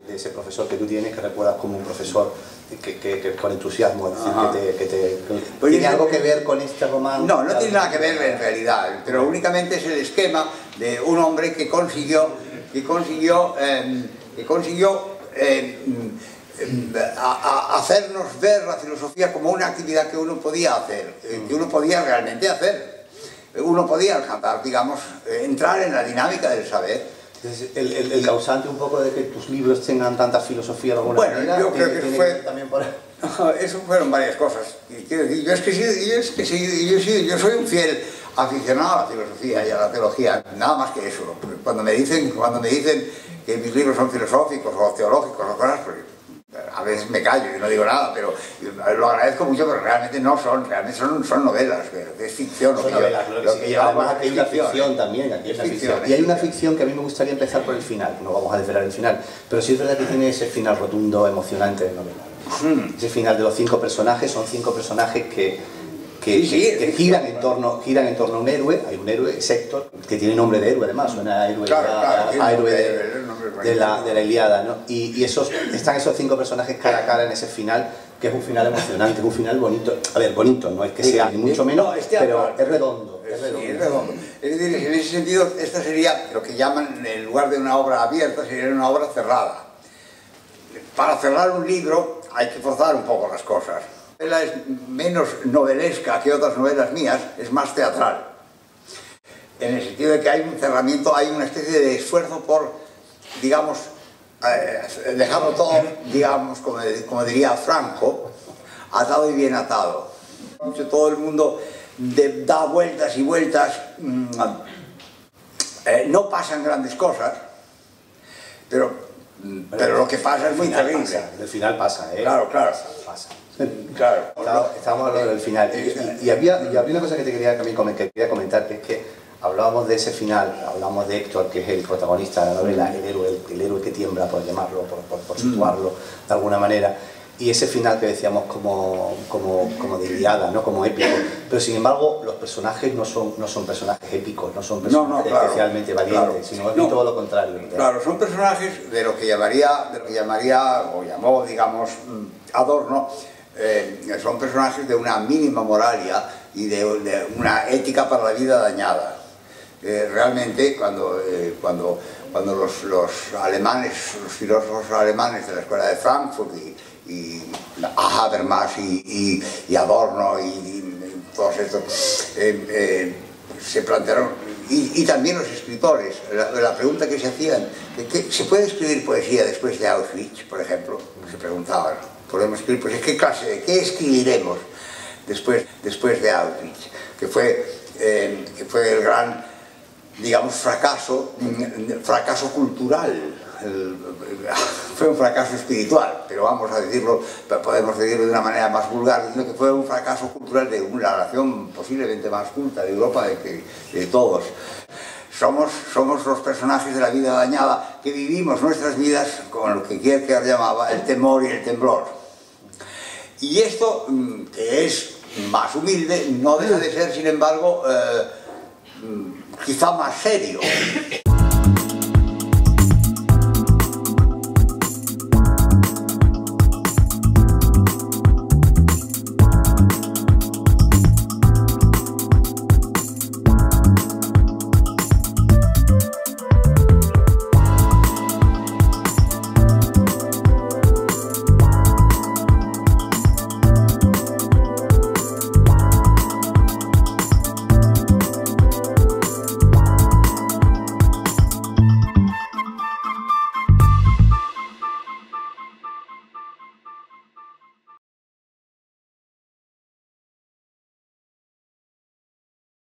De ese profesor que tú tienes, que recuerdas como un profesor que con entusiasmo, es decir, ¿tiene algo que ver con este romance? No, no tiene nada que ver en realidad, pero únicamente es el esquema de un hombre que consiguió hacernos ver la filosofía como una actividad que uno podía hacer, que uno podía realmente hacer. Uno podía alcanzar, digamos, entrar en la dinámica del saber. El causante un poco de que tus libros tengan tanta filosofía de alguna manera, yo creo que fue también por... Eso fueron varias cosas. Quiero decir, yo soy un fiel aficionado a la filosofía y a la teología, nada más que eso. Cuando me dicen que mis libros son filosóficos o teológicos o cosas, pues, a veces me callo y no digo nada, pero lo agradezco mucho, pero realmente no son, realmente son novelas, es ficción. Son novelas, lo que además aquí hay una ficción también, aquí hay una ficción. Y hay una ficción que a mí me gustaría empezar por el final, no vamos a desvelar el final, pero sí es verdad que tiene ese final rotundo, emocionante de novela. Ese final de los 5 personajes, son 5 personajes que giran en torno a un héroe. Hay un héroe, Héctor, que tiene nombre de héroe además, suena a héroe, a héroe de la Ilíada, ¿no? Y están esos 5 personajes cara a cara en ese final, que es un final emocionante, es un final bonito. A ver, bonito, no es que sea ni mucho menos, pero es redondo. Es redondo. Es decir, en ese sentido, esta sería lo que llaman, en lugar de una obra abierta, sería una obra cerrada. Para cerrar un libro hay que forzar un poco las cosas. La novela es menos novelesca que otras novelas mías, es más teatral. En el sentido de que hay un cerramiento, hay una especie de esfuerzo por, digamos, dejarlo todo, digamos, como diría Franco, atado y bien atado. Todo el mundo da vueltas y vueltas, no pasan grandes cosas, pero lo que pasa es muy terrible. El final pasa, ¿eh? Claro. Pasa. Claro. Estábamos hablando del final. Y había una cosa que te quería comentar, que es que hablábamos de ese final, hablamos de Héctor, que es el protagonista de la novela, el héroe que tiembla, por llamarlo, por situarlo de alguna manera, y ese final que decíamos como de Ilíada, ¿no? Como épico, pero sin embargo los personajes no son personajes épicos, no son personajes especialmente valientes, sino todo lo contrario. Claro, son personajes de lo que llamaría, o llamó, digamos, Adorno, son personajes de una mínima moralia y de una ética para la vida dañada. Realmente, cuando los alemanes, los filósofos alemanes de la escuela de Frankfurt y Habermas y Adorno y todos estos se plantearon, y también los escritores, la pregunta que se hacían, ¿se puede escribir poesía después de Auschwitz, por ejemplo? Se preguntaban. Podemos escribir, pues ¿qué escribiremos después de Auschwitz? Que fue el gran, digamos, fracaso cultural. Fue un fracaso espiritual, pero vamos a decirlo, podemos decirlo de una manera más vulgar, diciendo que fue un fracaso cultural de una nación posiblemente más culta de Europa de todos. Somos los personajes de la vida dañada que vivimos nuestras vidas con lo que Kierkegaard llamaba el temor y el temblor. Y esto, que es más humilde, no deja de ser, sin embargo, quizá más serio.